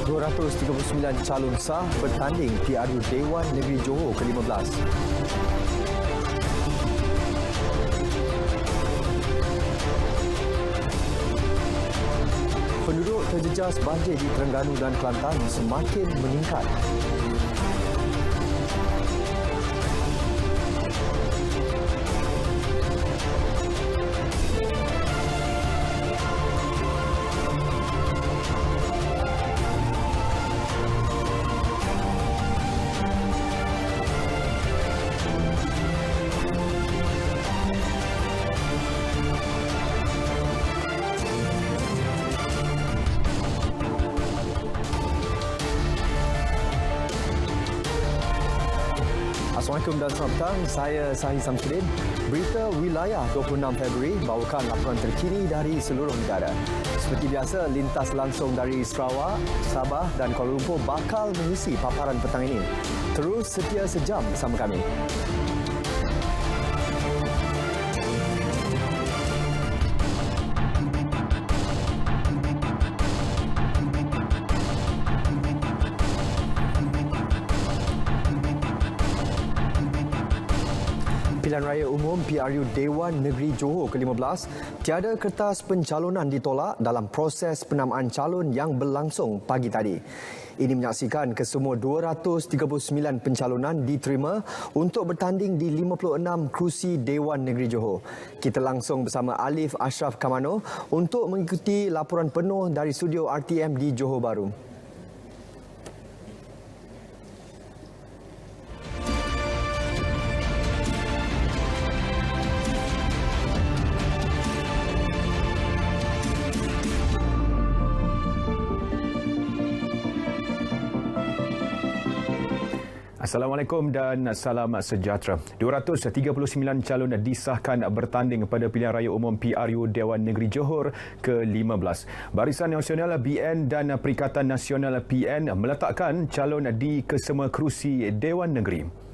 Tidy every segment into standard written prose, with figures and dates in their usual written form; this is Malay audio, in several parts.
239 calon sah bertanding PRU Dewan Negeri Johor ke-15. Penduduk terjejas banjir di Terengganu dan Kelantan semakin meningkat. Assalamualaikum dan selamat petang. Saya Sahih Samsudin. Berita Wilayah 26 Februari bawakan laporan terkini dari seluruh negara. Seperti biasa, lintas langsung dari Sarawak, Sabah dan Kuala Lumpur bakal mengisi paparan petang ini. Terus setia sejam bersama kami. Pilihan Raya Umum PRU Dewan Negeri Johor ke-15, tiada kertas pencalonan ditolak dalam proses penamaan calon yang berlangsung pagi tadi. Ini menyaksikan kesemua 239 pencalonan diterima untuk bertanding di 56 kerusi Dewan Negeri Johor. Kita langsung bersama Alif Ashraf Kamano untuk mengikuti laporan penuh dari studio RTM di Johor Bahru. Assalamualaikum dan salam sejahtera. 239 calon disahkan bertanding pada pilihan raya umum PRU Dewan Negeri Johor ke-15. Barisan Nasional BN dan Perikatan Nasional PN meletakkan calon di kesemua kerusi Dewan Negeri.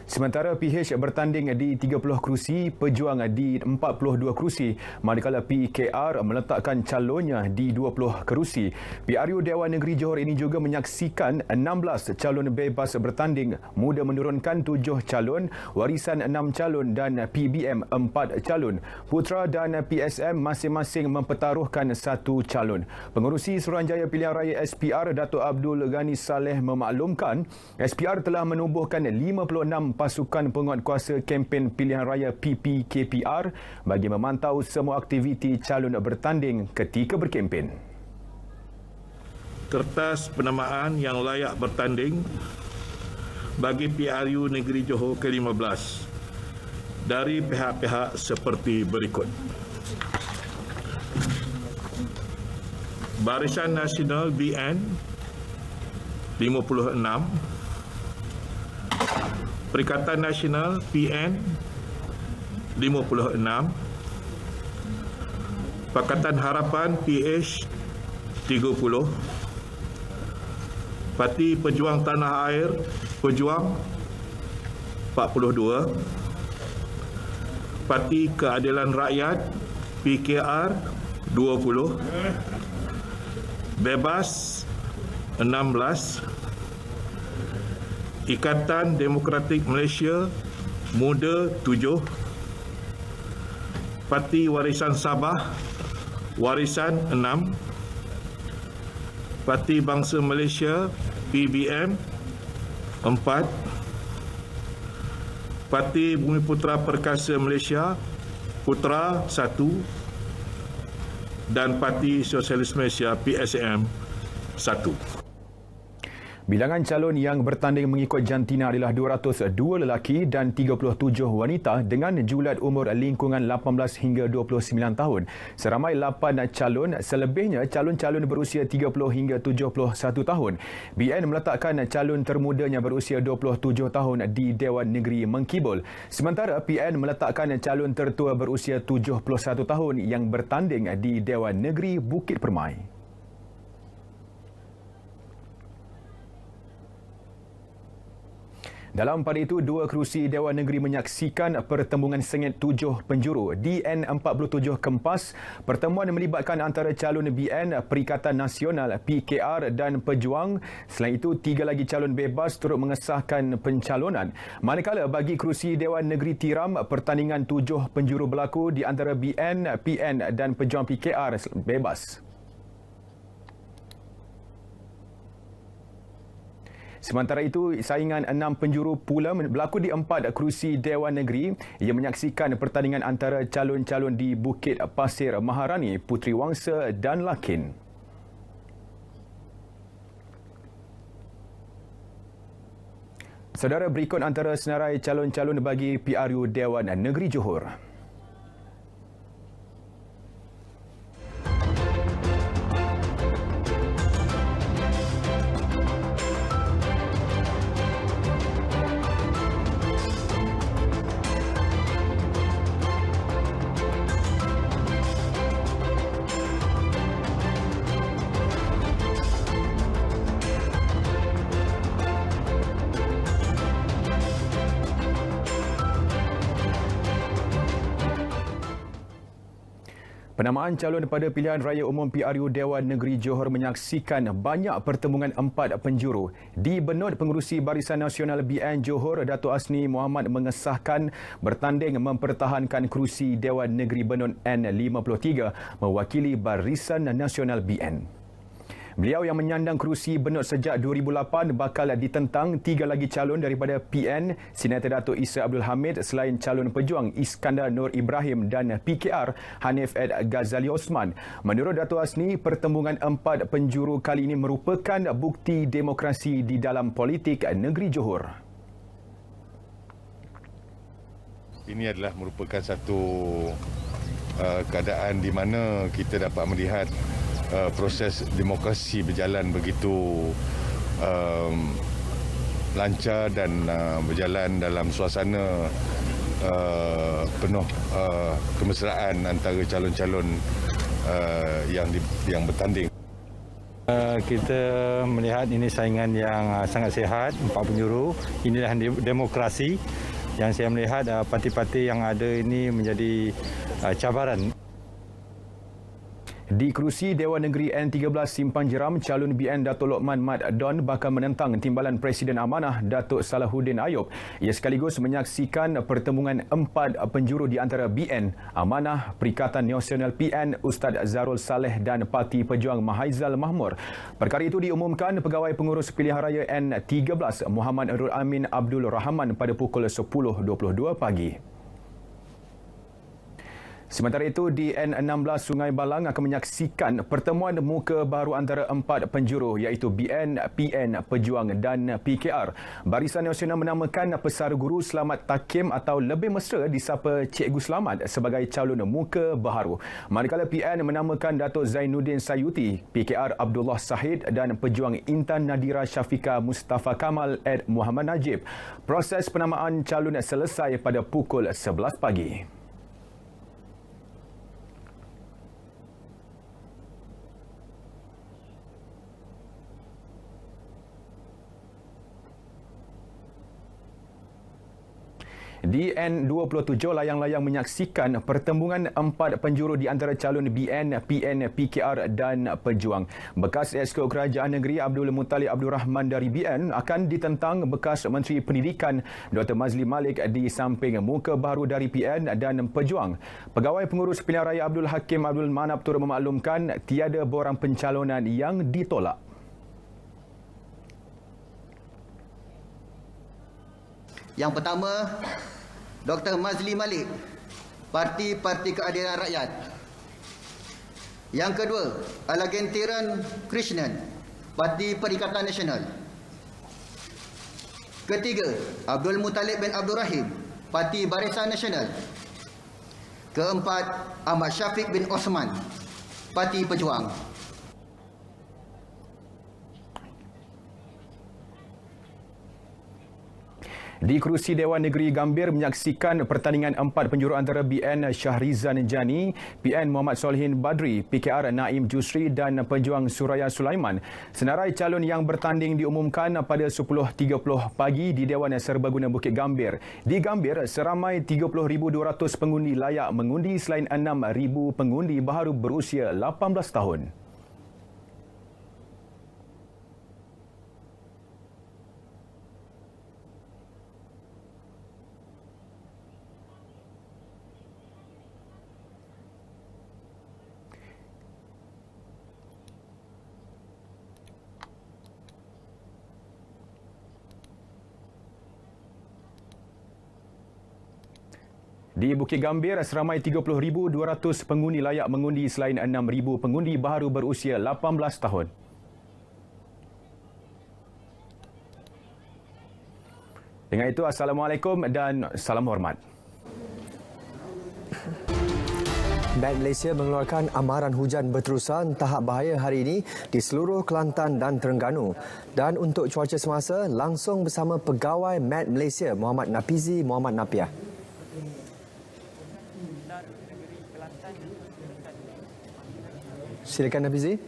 Sementara PH bertanding di 30 kerusi, Pejuang di 42 kerusi, manakala PKR meletakkan calonnya di 20 kerusi. PRU Dewan Negeri Johor ini juga menyaksikan 16 calon bebas bertanding, Muda menurunkan 7 calon, Warisan 6 calon dan PBM 4 calon. Putra dan PSM masing-masing mempertaruhkan 1 calon. Pengerusi Suruhanjaya Pilihan Raya SPR Datuk Abdul Ghani Saleh memaklumkan SPR telah menubuhkan 56 pasukan penguatkuasa kempen pilihan raya PPKPR bagi memantau semua aktiviti calon bertanding ketika berkempen. Kertas penamaan yang layak bertanding bagi PRU Negeri Johor ke-15 dari pihak-pihak seperti berikut. Barisan Nasional BN 56, Perikatan Nasional PN 56, Pakatan Harapan PH 30, Parti Pejuang Tanah Air Pejuang 42, Parti Keadilan Rakyat PKR 20, Bebas 16, Ikatan Demokratik Malaysia Muda 7, Parti Warisan Sabah Warisan 6, Parti Bangsa Malaysia PBM 4, Parti Bumiputera Perkasa Malaysia Putra 1 dan Parti Sosialis Malaysia PSM 1. Bilangan calon yang bertanding mengikut jantina adalah 202 lelaki dan 37 wanita dengan julat umur lingkungan 18 hingga 29 tahun. Seramai 8 calon, selebihnya calon-calon berusia 30 hingga 71 tahun. BN meletakkan calon termudanya berusia 27 tahun di Dewan Negeri Mengkibul. Sementara PN meletakkan calon tertua berusia 71 tahun yang bertanding di Dewan Negeri Bukit Permai. Dalam pada itu, dua kerusi Dewan Negeri menyaksikan pertembungan sengit 7 penjuru DN47 Kempas. Pertemuan melibatkan antara calon BN, Perikatan Nasional, PKR dan Pejuang. Selain itu, 3 lagi calon bebas turut mengesahkan pencalonan. Manakala bagi kerusi Dewan Negeri Tiram, pertandingan 7 penjuru berlaku di antara BN, PN dan Pejuang PKR bebas. Sementara itu, saingan 6 penjuru pula berlaku di 4 kerusi Dewan Negeri yang menyaksikan pertandingan antara calon-calon di Bukit Pasir Maharani, Puteri Wangsa dan Lakin. Saudara, berikut antara senarai calon-calon bagi PRU Dewan Negeri Johor. Penamaan calon pada pilihan raya umum PRU Dewan Negeri Johor menyaksikan banyak pertembungan 4 penjuru. Di Benut, Pengerusi Barisan Nasional BN Johor, Datuk Asni Mohamad mengesahkan bertanding mempertahankan kerusi Dewan Negeri Benut N53 mewakili Barisan Nasional BN. Beliau yang menyandang kerusi Benut sejak 2008 bakal ditentang 3 lagi calon daripada PN, Senator Datuk Isa Abdul Hamid selain calon Pejuang Iskandar Nur Ibrahim dan PKR Hanif Ed Ghazali Osman. Menurut Datuk Asni, pertembungan 4 penjuru kali ini merupakan bukti demokrasi di dalam politik negeri Johor. Ini adalah merupakan satu keadaan di mana kita dapat melihat proses demokrasi berjalan begitu lancar dan berjalan dalam suasana penuh kemesraan antara calon-calon yang bertanding. Kita melihat ini saingan yang sangat sihat, 4 penjuru. Inilah demokrasi yang saya melihat parti-parti yang ada ini menjadi cabaran. Di kerusi Dewan Negeri N13 Simpang Jeram, calon BN Datuk Lokman Mat Don bakal menentang timbalan Presiden Amanah Datuk Salahuddin Ayub. Ia sekaligus menyaksikan pertembungan 4 penjuru di antara BN, Amanah, Perikatan Nasional PN Ustaz Zarul Saleh dan Parti Pejuang Mahaizal Mahmur. Perkara itu diumumkan Pegawai Pengurus Pilihan Raya N13 Muhammad Nurul Amin Abdul Rahman pada pukul 10.22 pagi. Sementara itu, di N16 Sungai Balang akan menyaksikan pertemuan muka baru antara 4 penjuru iaitu BN, PN, Pejuang dan PKR. Barisan Nasional menamakan Pesara Guru Selamat Takim atau lebih mesra disapa Cikgu Selamat sebagai calon muka baharu. Manakala PN menamakan Datuk Zainuddin Sayuti, PKR Abdullah Sahid dan Pejuang Intan Nadira Syafika Mustafa Kamal Ed Muhammad Najib. Proses penamaan calon selesai pada pukul 11 pagi. Di N27, layang-layang menyaksikan pertembungan 4 penjuru di antara calon BN, PN, PKR dan Pejuang. Bekas Esko Kerajaan Negeri Abdul Muttalib Abdul Rahman dari BN akan ditentang bekas Menteri Pendidikan Dr. Mazli Malik di samping muka baru dari PN dan Pejuang. Pegawai Pengurus Pilihan Raya Abdul Hakim Abdul Manap turut memaklumkan tiada borang pencalonan yang ditolak. Yang pertama, Dr. Mazli Malik, Parti Keadilan Rakyat. Yang kedua, Alagentiran Krishnan, Parti Perikatan Nasional. Ketiga, Abdul Muttalib bin Abdul Rahim, Parti Barisan Nasional. Keempat, Ahmad Syafiq bin Osman, Parti Pejuang. Di kerusi Dewan Negeri Gambir menyaksikan pertandingan 4 penjuru antara BN Syahrizan Jani, PN Muhammad Solihin Badri, PKR Naim Jusri dan Pejuang Suraya Sulaiman. Senarai calon yang bertanding diumumkan pada 10.30 pagi di Dewan Serbaguna Bukit Gambir. Di Gambir, seramai 30,200 pengundi layak mengundi selain 6,000 pengundi baru berusia 18 tahun. Di Bukit Gambir, seramai 30,200 pengundi layak mengundi selain 6,000 pengundi baru berusia 18 tahun. Dengan itu, Assalamualaikum dan salam hormat. Met Malaysia mengeluarkan amaran hujan berterusan tahap bahaya hari ini di seluruh Kelantan dan Terengganu. Dan untuk cuaca semasa, langsung bersama Pegawai Met Malaysia Muhammad Napizi Muhammad Napiah. Silakan Nafizi.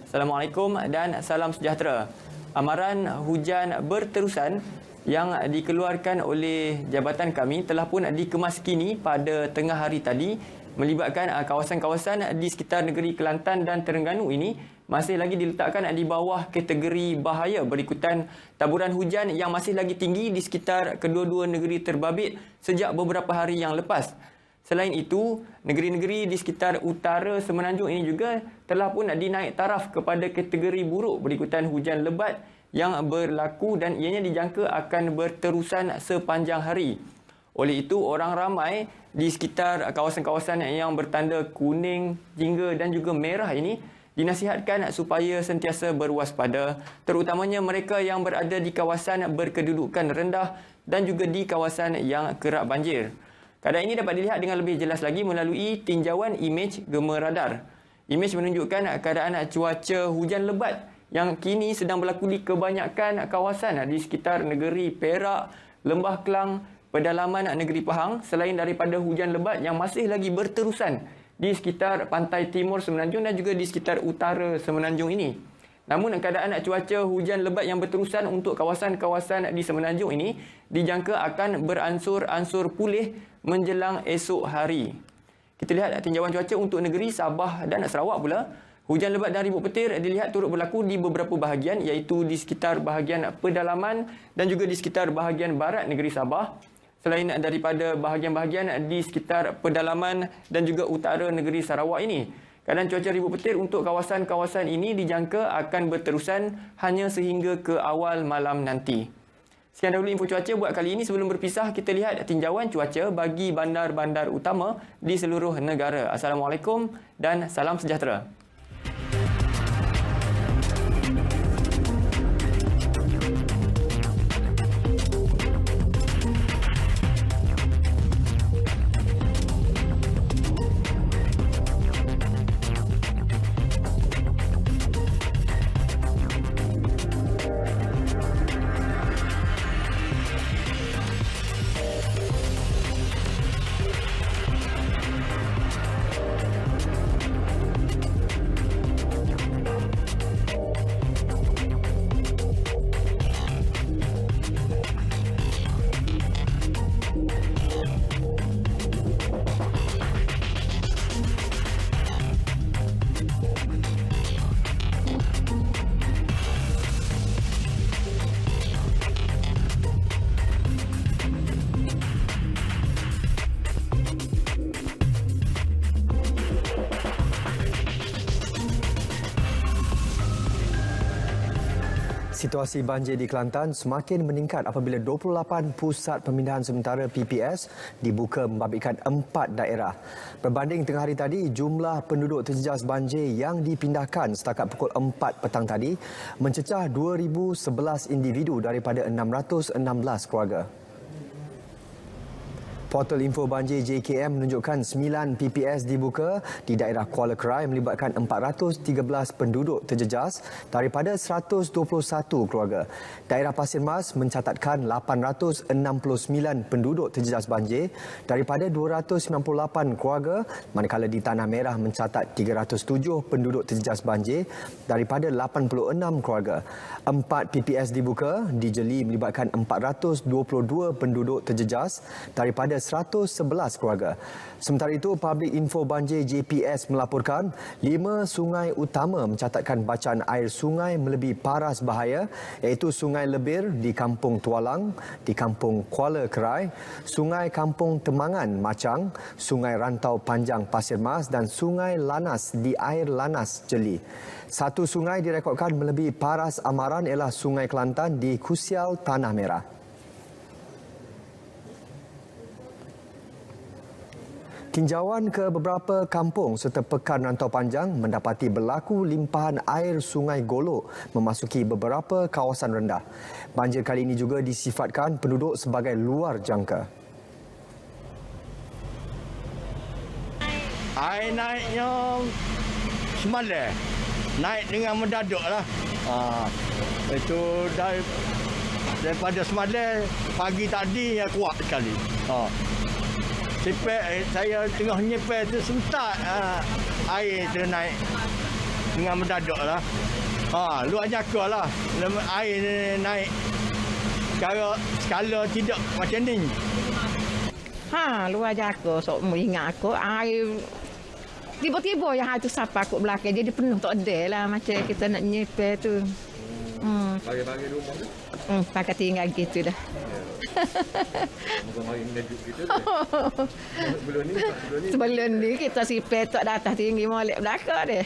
Assalamualaikum dan salam sejahtera. Amaran hujan berterusan yang dikeluarkan oleh jabatan kami telah pun dikemas kini pada tengah hari tadi, melibatkan kawasan-kawasan di sekitar negeri Kelantan dan Terengganu ini masih lagi diletakkan di bawah kategori bahaya berikutan taburan hujan yang masih lagi tinggi di sekitar kedua-dua negeri terbabit sejak beberapa hari yang lepas. Selain itu, negeri-negeri di sekitar utara Semenanjung ini juga telah pun dinaik taraf kepada kategori buruk berikutan hujan lebat yang berlaku dan ianya dijangka akan berterusan sepanjang hari. Oleh itu, orang ramai di sekitar kawasan-kawasan yang bertanda kuning, jingga dan juga merah ini dinasihatkan supaya sentiasa berwaspada, terutamanya mereka yang berada di kawasan berkedudukan rendah dan juga di kawasan yang kerap banjir. Keadaan ini dapat dilihat dengan lebih jelas lagi melalui tinjauan imej gema radar. Imej menunjukkan keadaan cuaca hujan lebat yang kini sedang berlaku di kebanyakan kawasan di sekitar negeri Perak, Lembah Kelang, pedalaman negeri Pahang, selain daripada hujan lebat yang masih lagi berterusan di sekitar pantai timur Semenanjung dan juga di sekitar utara Semenanjung ini. Namun keadaan cuaca hujan lebat yang berterusan untuk kawasan-kawasan di Semenanjung ini dijangka akan beransur-ansur pulih menjelang esok hari. Kita lihat tinjauan cuaca untuk negeri Sabah dan Sarawak pula. Hujan lebat dan ribut petir dilihat turut berlaku di beberapa bahagian, iaitu di sekitar bahagian pedalaman dan juga di sekitar bahagian barat negeri Sabah. Selain daripada bahagian-bahagian di sekitar pedalaman dan juga utara negeri Sarawak ini. Keadaan cuaca ribut petir untuk kawasan-kawasan ini dijangka akan berterusan hanya sehingga ke awal malam nanti. Sekian dahulu info cuaca buat kali ini. Sebelum berpisah, kita lihat tinjauan cuaca bagi bandar-bandar utama di seluruh negara. Assalamualaikum dan salam sejahtera. Situasi banjir di Kelantan semakin meningkat apabila 28 pusat pemindahan sementara PPS dibuka membabitkan 4 daerah. Berbanding tengah hari tadi, jumlah penduduk terjejas banjir yang dipindahkan setakat pukul 4 petang tadi mencecah 2,011 individu daripada 616 keluarga. Portal info banjir JKM menunjukkan 9 PPS dibuka di daerah Kuala Krai melibatkan 413 penduduk terjejas daripada 121 keluarga. Daerah Pasir Mas mencatatkan 869 penduduk terjejas banjir daripada 298 keluarga, manakala di Tanah Merah mencatat 307 penduduk terjejas banjir daripada 86 keluarga. 4 PPS dibuka di Jeli melibatkan 422 penduduk terjejas daripada 111 keluarga. Sementara itu, Public Info Banjir JPS melaporkan 5 sungai utama mencatatkan bacaan air sungai melebihi paras bahaya, iaitu Sungai Lebir di Kampung Tualang, di Kampung Kuala Krai, Sungai Kampung Temangan Macang, Sungai Rantau Panjang Pasir Mas dan Sungai Lanas di Air Lanas Jeli. Satu sungai direkodkan melebihi paras amaran ialah Sungai Kelantan di Kusial Tanah Merah. Tinjauan ke beberapa kampung serta pekan rantau panjang mendapati berlaku limpahan air Sungai Golok memasuki beberapa kawasan rendah. Banjir kali ini juga disifatkan penduduk sebagai luar jangka. Air naiknya semalam. Naik dengan mendadak lah. Itu daripada semalam, pagi tadi yang kuat sekali. Saya tengah nyepel tu sebentar air tu naik dengan mendadak lah. Luar jangka lah. Air ni naik skala tidak macam ni. Luar jangka. So, ingat aku air tiba-tiba yang air tu sampai aku belakang. Jadi penuh tak ada lah macam kita nak nyepel tu. Bagi-bagi rumah tu? Pakai tinggal gitu dah. Mari mengajuk gitu. Sebelum ni kita sipel tak datang tinggi molek belakang dia.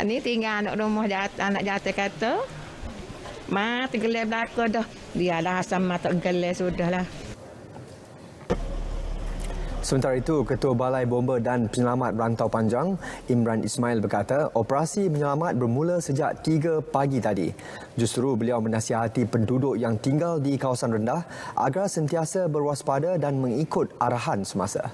Ni tinggal anak rumah anak jatuh kata. Tenggelam belakang dah. Dia lah sama tak gelam sudahlah. Sementara itu, Ketua Balai Bomba dan Penyelamat Rantau Panjang, Imran Ismail berkata, operasi menyelamat bermula sejak 3 pagi tadi. Justru beliau menasihati penduduk yang tinggal di kawasan rendah agar sentiasa berwaspada dan mengikut arahan semasa.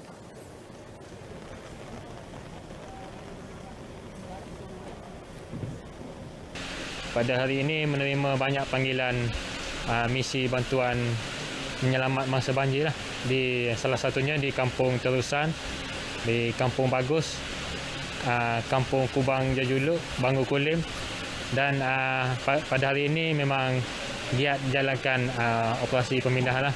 Pada hari ini menerima banyak panggilan misi bantuan menyelamat masa banjir lah. Di salah satunya di Kampung Terusan, di Kampung Bagus, Kampung Kubang Jajulu, Bangor Kulim, dan pada hari ini memang giat jalankan operasi pemindahan lah.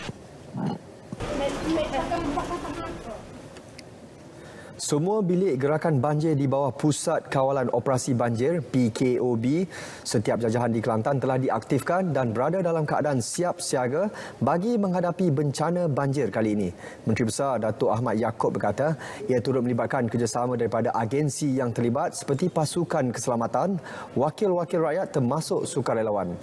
Semua bilik gerakan banjir di bawah Pusat Kawalan Operasi Banjir PKOB setiap jajahan di Kelantan telah diaktifkan dan berada dalam keadaan siap siaga bagi menghadapi bencana banjir kali ini. Menteri Besar Datuk Ahmad Yaakob berkata ia turut melibatkan kerjasama daripada agensi yang terlibat seperti pasukan keselamatan, wakil-wakil rakyat termasuk sukarelawan.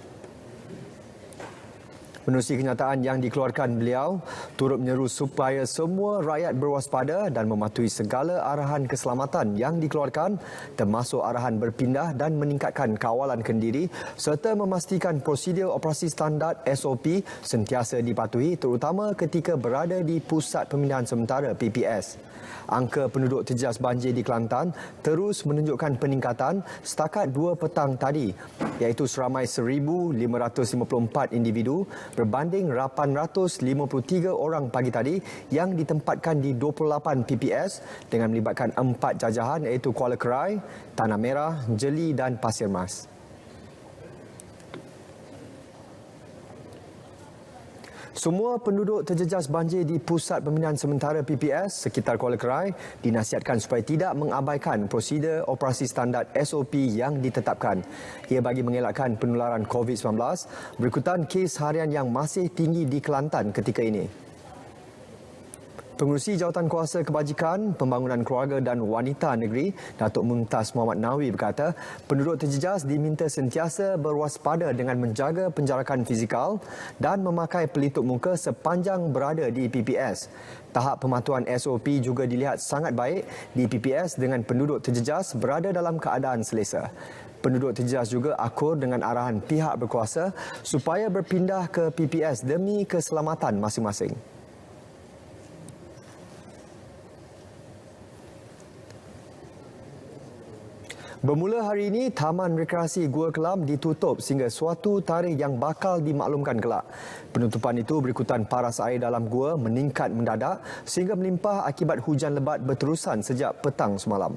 Menerusi kenyataan yang dikeluarkan beliau, turut menyeru supaya semua rakyat berwaspada dan mematuhi segala arahan keselamatan yang dikeluarkan termasuk arahan berpindah dan meningkatkan kawalan kendiri serta memastikan prosedur operasi standard SOP sentiasa dipatuhi terutama ketika berada di Pusat Pemindahan Sementara PPS. Angka penduduk terjejas banjir di Kelantan terus menunjukkan peningkatan setakat 2 petang tadi, iaitu seramai 1,554 individu berbanding 853 orang pagi tadi yang ditempatkan di 28 PPS dengan melibatkan 4 jajahan iaitu Kuala Krai, Tanah Merah, Jeli dan Pasir Mas. Semua penduduk terjejas banjir di Pusat Pemindahan Sementara PPS sekitar Kuala Krai dinasihatkan supaya tidak mengabaikan prosedur operasi standard SOP yang ditetapkan. Ia bagi mengelakkan penularan COVID-19 berikutan kes harian yang masih tinggi di Kelantan ketika ini. Pengerusi Jawatankuasa Kebajikan, Pembangunan Keluarga dan Wanita Negeri, Datuk Mumtaz Muhammad Nawi berkata, penduduk terjejas diminta sentiasa berwaspada dengan menjaga penjarakan fizikal dan memakai pelitup muka sepanjang berada di PPS. Tahap pematuhan SOP juga dilihat sangat baik di PPS dengan penduduk terjejas berada dalam keadaan selesa. Penduduk terjejas juga akur dengan arahan pihak berkuasa supaya berpindah ke PPS demi keselamatan masing-masing. Bermula hari ini, Taman Rekreasi Gua Kelam ditutup sehingga suatu tarikh yang bakal dimaklumkan kelak. Penutupan itu berikutan paras air dalam gua meningkat mendadak sehingga melimpah akibat hujan lebat berterusan sejak petang semalam.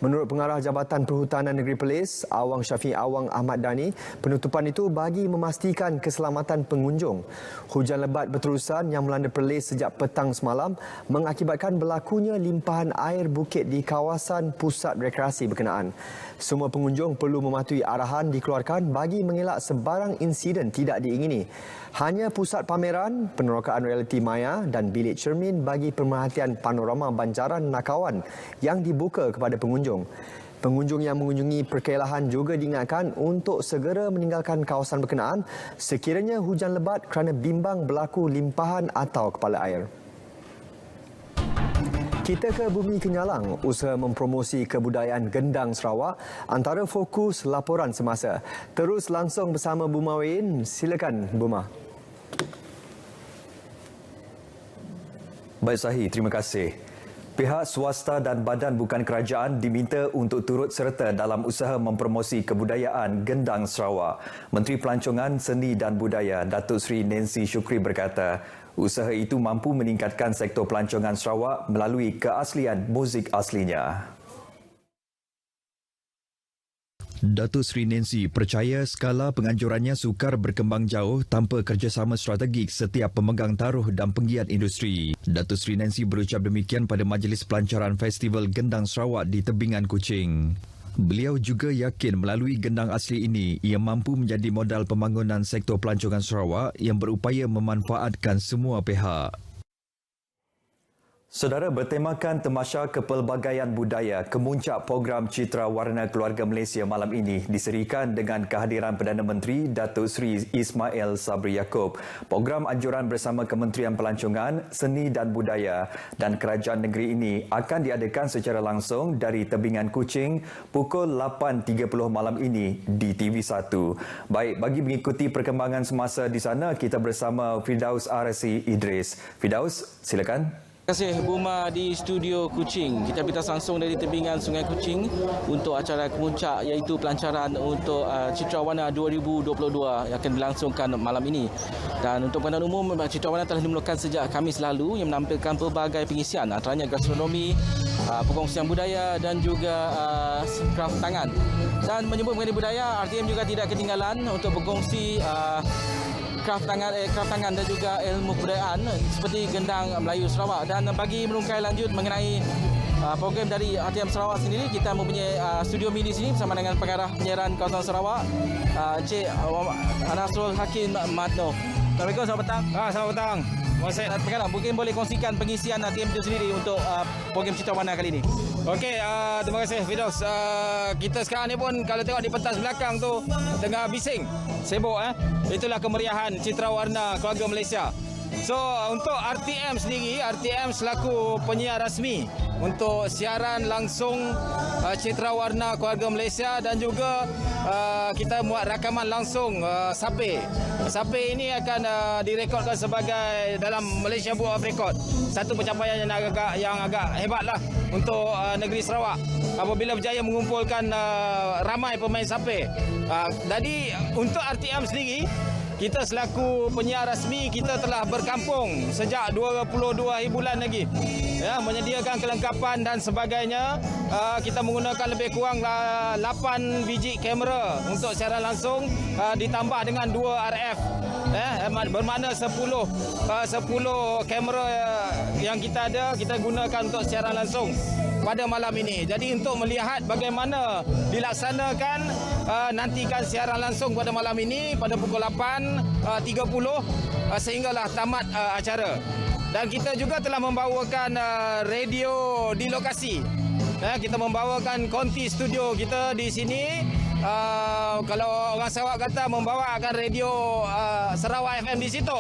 Menurut Pengarah Jabatan Perhutanan Negeri Perlis, Awang Syafiq Awang Ahmad Dani, penutupan itu bagi memastikan keselamatan pengunjung. Hujan lebat berterusan yang melanda Perlis sejak petang semalam mengakibatkan berlakunya limpahan air bukit di kawasan pusat rekreasi berkenaan. Semua pengunjung perlu mematuhi arahan dikeluarkan bagi mengelak sebarang insiden tidak diingini. Hanya pusat pameran, penerokaan realiti maya dan bilik cermin bagi pemerhatian panorama banjaran Nakawan yang dibuka kepada pengunjung. Pengunjung yang mengunjungi perkelahan juga diingatkan untuk segera meninggalkan kawasan berkenaan sekiranya hujan lebat kerana bimbang berlaku limpahan atau kepala air. Kita ke Bumi Kenyalang, usaha mempromosi kebudayaan gendang Sarawak antara fokus laporan semasa. Terus langsung bersama Buma Win. Silakan Buma. Baik Sahi, terima kasih. Pihak swasta dan badan bukan kerajaan diminta untuk turut serta dalam usaha mempromosi kebudayaan gendang Sarawak. Menteri Pelancongan, Seni dan Budaya Datuk Seri Nancy Shukri berkata, usaha itu mampu meningkatkan sektor pelancongan Sarawak melalui keaslian muzik aslinya. Datuk Seri Nancy percaya skala penganjurannya sukar berkembang jauh tanpa kerjasama strategik setiap pemegang taruh dan penggiat industri. Datuk Seri Nancy berucap demikian pada majlis pelancaran Festival Gendang Sarawak di Tebingan Kuching. Beliau juga yakin melalui gendang asli ini, ia mampu menjadi modal pembangunan sektor pelancongan Sarawak yang berupaya memanfaatkan semua pihak. Saudara, bertemakan Tamasya Kepelbagaian Budaya, kemuncak program Citra Warna Keluarga Malaysia malam ini diserikan dengan kehadiran Perdana Menteri Datuk Seri Ismail Sabri Yaakob. Program anjuran bersama Kementerian Pelancongan, Seni dan Budaya dan Kerajaan Negeri ini akan diadakan secara langsung dari Tebingan Kuching pukul 8.30 malam ini di TV1. Baik, bagi mengikuti perkembangan semasa di sana, kita bersama Firdaus Arasi Idris. Firdaus, silakan. Terima kasih Buma di studio Kuching. Kita berita langsung dari tebingan Sungai Kuching untuk acara kemuncak iaitu pelancaran untuk Citra Warna 2022 yang akan berlangsungkan malam ini. Dan untuk penonton umum, Citra Warna telah dimulakan sejak Khamis lalu yang menampilkan pelbagai pengisian antaranya gastronomi, perkongsian budaya dan juga kraft tangan. Dan menyebut mengenai budaya, RTM juga tidak ketinggalan untuk berkongsi kraft tangan dan juga ilmu kebudayaan seperti gendang Melayu Sarawak. Dan bagi merungkai lanjut mengenai program dari RTM Sarawak sendiri, kita mempunyai studio mini sini bersama dengan pengarah penyiaran kawasan Sarawak, Encik Nasrul Hakim Madno. Assalamualaikum, selamat petang. Selamat petang. Pengarah, mungkin boleh kongsikan pengisian RTM itu sendiri untuk program Citra Warna kali ini. Okey, terima kasih Firdaus. Kita sekarang ni pun kalau tengok di pentas belakang tu tengah bising, sibuk Itulah kemeriahan Citra Warna Keluarga Malaysia. So untuk RTM sendiri, RTM selaku penyiar rasmi untuk siaran langsung Citra Warna Keluarga Malaysia dan juga kita buat rakaman langsung Sape. Sape ini akan direkodkan sebagai dalam Malaysia Book of Record. Satu pencapaian yang agak hebatlah untuk negeri Sarawak apabila berjaya mengumpulkan ramai pemain Sape. Jadi untuk RTM sendiri, kita selaku penyiar rasmi kita telah berkampung sejak 22 bulan lagi. Ya, menyediakan kelengkapan dan sebagainya. Kita menggunakan lebih kurang 8 biji kamera untuk siaran langsung ditambah dengan 2 RF. Bermakna 10 kamera yang kita ada kita gunakan untuk siaran langsung pada malam ini. Jadi untuk melihat bagaimana dilaksanakan, nantikan siaran langsung pada malam ini pada pukul 8.30 sehinggalah tamat acara. Dan kita juga telah membawakan radio di lokasi. Kita membawakan konti studio kita di sini. Kalau orang Sarawak kata membawakan radio Sarawak FM di situ.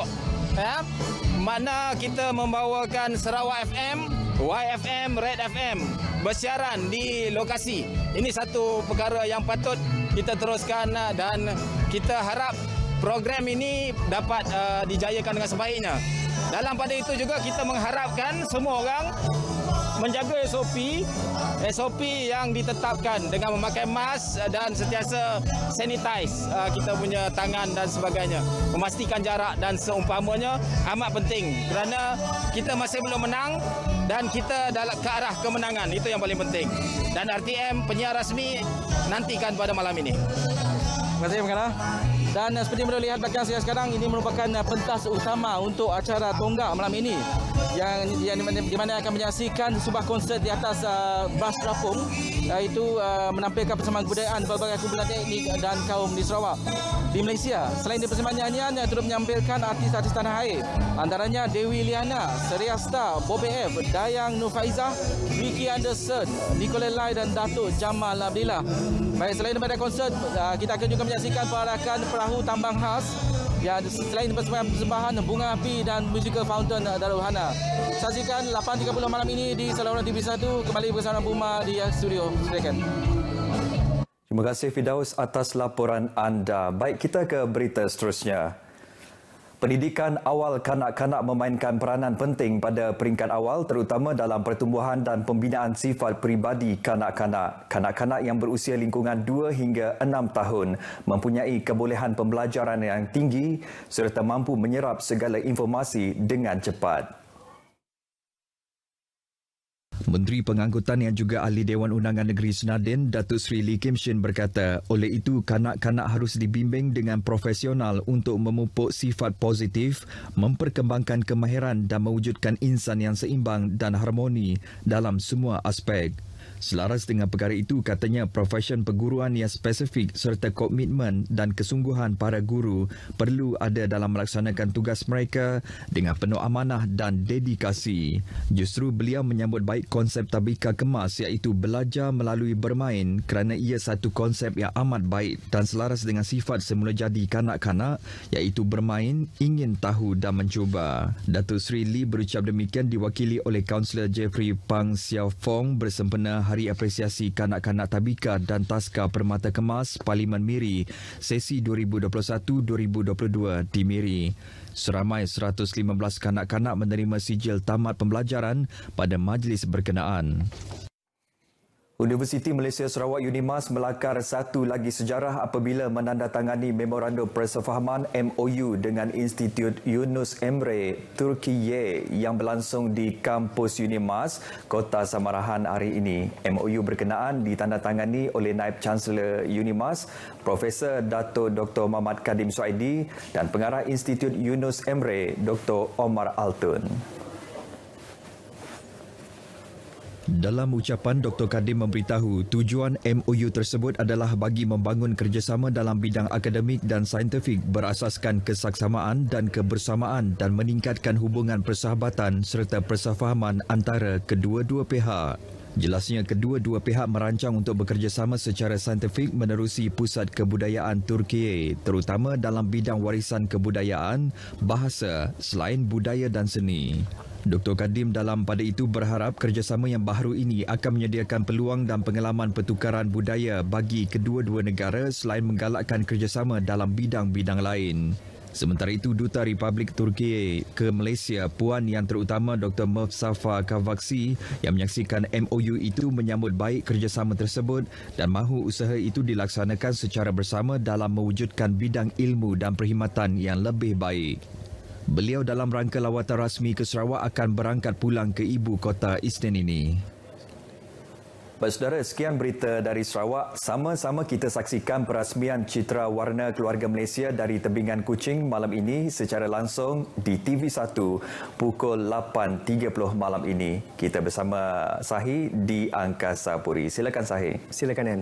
Mana kita membawakan Sarawak FM, YFM, Red FM bersiaran di lokasi. Ini satu perkara yang patut kita teruskan dan kita harap program ini dapat dijayakan dengan sebaiknya. Dalam pada itu juga kita mengharapkan semua orang menjaga SOP yang ditetapkan dengan memakai mask dan sentiasa sanitize kita punya tangan dan sebagainya. Memastikan jarak dan seumpamanya amat penting kerana kita masih belum menang dan kita ke arah kemenangan. Itu yang paling penting. Dan RTM penyiar rasmi nantikan pada malam ini. Terima kasih Pengarah. Dan seperti yang lihat belakang saya sekarang, ini merupakan pentas utama untuk acara Tonggak malam ini yang di mana akan menyaksikan sebuah konsert di atas bas terapung, iaitu menampilkan persembahan kebudayaan pelbagai kumpulan etnik dan kaum di Sarawak. Di Malaysia, selain di persembahan nyanyian yang turut menampilkan artis-artis tanah air, antaranya Dewi Liana, Seria Star, Bobby F, Dayang Nur Faizah, Vicky Anderson, Nicole Lai dan Datuk Jamal Abdillah. Baik, selain daripada konsert, kita akan juga menyaksikan perarakan perahu tambang khas yang selain persembahan bunga api dan musical fountain Darul Hana. Saksikan 8.30 malam ini di saluran TV1 kembali bersama Buma di studio. Silakan. Terima kasih Fidaus atas laporan anda. Baik, kita ke berita seterusnya. Pendidikan awal kanak-kanak memainkan peranan penting pada peringkat awal terutama dalam pertumbuhan dan pembinaan sifat peribadi kanak-kanak. Kanak-kanak yang berusia lingkungan 2 hingga 6 tahun mempunyai kebolehan pembelajaran yang tinggi serta mampu menyerap segala informasi dengan cepat. Menteri Pengangkutan yang juga ahli Dewan Undangan Negeri Senadin, Datuk Seri Lee Kim Shin berkata, oleh itu kanak-kanak harus dibimbing dengan profesional untuk memupuk sifat positif, memperkembangkan kemahiran dan mewujudkan insan yang seimbang dan harmoni dalam semua aspek. Selaras dengan perkara itu, katanya profesion perguruan yang spesifik serta komitmen dan kesungguhan para guru perlu ada dalam melaksanakan tugas mereka dengan penuh amanah dan dedikasi. Justru beliau menyambut baik konsep Tabika Kemas iaitu belajar melalui bermain kerana ia satu konsep yang amat baik dan selaras dengan sifat semula jadi kanak-kanak iaitu bermain, ingin tahu dan mencuba. Datuk Seri Lee berucap demikian diwakili oleh Kaunselor Jeffrey Pang Xiao Fong bersempena Hari Apresiasi Kanak-Kanak Tabika dan Taska Permata Kemas Parlimen Miri sesi 2021-2022 di Miri. Seramai 115 kanak-kanak menerima sijil tamat pembelajaran pada majlis berkenaan. Universiti Malaysia Sarawak UNIMAS melakar satu lagi sejarah apabila menandatangani Memorandum Persefahaman MOU dengan Institut Yunus Emre Turkiye yang berlangsung di kampus UNIMAS, Kota Samarahan hari ini. MOU berkenaan ditandatangani oleh Naib Chancellor UNIMAS, Profesor Dato' Dr. Muhammad Kadim Suaidi dan Pengarah Institut Yunus Emre, Dr. Omar Altun. Dalam ucapan, Dr. Kadim memberitahu tujuan MOU tersebut adalah bagi membangun kerjasama dalam bidang akademik dan saintifik berasaskan kesaksamaan dan kebersamaan dan meningkatkan hubungan persahabatan serta persefahaman antara kedua-dua pihak. Jelasnya kedua-dua pihak merancang untuk bekerjasama secara saintifik menerusi pusat kebudayaan Turkiye terutama dalam bidang warisan kebudayaan, bahasa, selain budaya dan seni. Dr. Kadim dalam pada itu berharap kerjasama yang baharu ini akan menyediakan peluang dan pengalaman pertukaran budaya bagi kedua-dua negara selain menggalakkan kerjasama dalam bidang-bidang lain. Sementara itu, Duta Republik Turkiye ke Malaysia, Puan Yang Terutama Dr. Mustafa Kavaksi yang menyaksikan MOU itu menyambut baik kerjasama tersebut dan mahu usaha itu dilaksanakan secara bersama dalam mewujudkan bidang ilmu dan perkhidmatan yang lebih baik. Beliau dalam rangka lawatan rasmi ke Sarawak akan berangkat pulang ke ibu kota Isnin ini. Baik saudara, sekian berita dari Sarawak. Sama-sama kita saksikan perasmian Citra Warna Keluarga Malaysia dari Tebingan Kuching malam ini secara langsung di TV1 pukul 8.30 malam ini. Kita bersama Sahi di Angkasa Puri. Silakan Sahi. Silakan Nen.